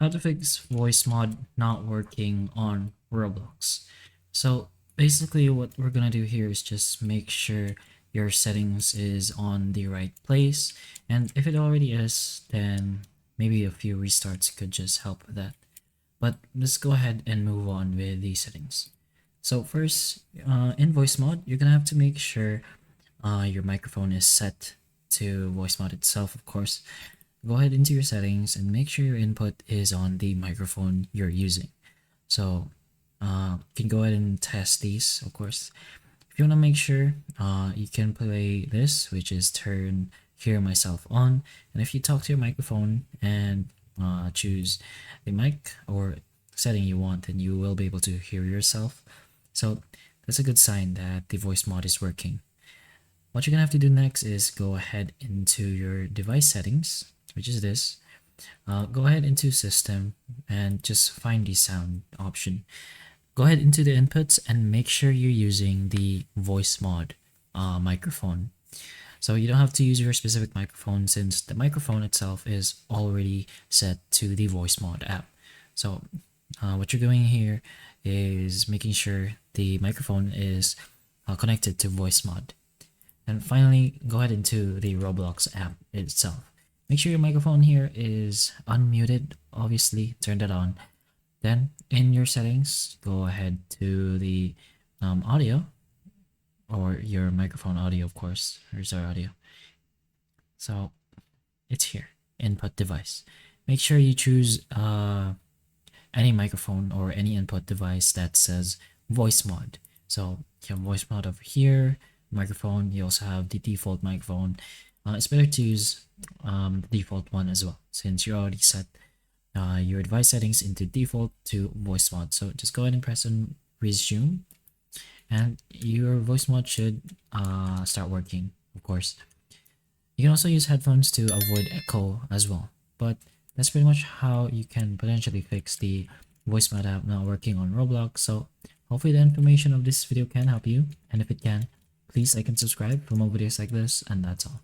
How to fix voice mod not working on Roblox. So basically what we're gonna do here is just make sure your settings is on the right place, and if it already is, then maybe a few restarts could just help with that. But let's go ahead and move on with the settings. So first, in voice mod, you're gonna have to make sure your microphone is set to voice mod itself, of course. Go ahead into your settings and make sure your input is on the microphone you're using. So you can go ahead and test these, of course. If you want to make sure, you can play this, which is turn hear myself on. And if you talk to your microphone and choose the mic or setting you want, then you will be able to hear yourself. So that's a good sign that the voice mod is working. What you're gonna have to do next is go ahead into your device settings, which is this. Go ahead into system and just find the sound option. Go ahead into the inputs and make sure you're using the voice mod microphone. So you don't have to use your specific microphone since the microphone itself is already set to the voice mod app. So what you're doing here is making sure the microphone is connected to voice mod. And finally, go ahead into the Roblox app itself. Make sure your microphone here is unmuted, obviously, turn that on. Then in your settings, go ahead to the audio, or your microphone audio, of course. Here's our audio. So it's here, input device. Make sure you choose any microphone or any input device that says voice mod. So you have voice mod over here, microphone. You also have the default microphone. It's better to use the default one as well, since you already set your device settings into default to voice mod. So just go ahead and press on resume, and your voice mod should start working, of course. You can also use headphones to avoid echo as well, but that's pretty much how you can potentially fix the voice mod app not working on Roblox. So hopefully the information of this video can help you, and if it can, please like and subscribe for more videos like this, and that's all.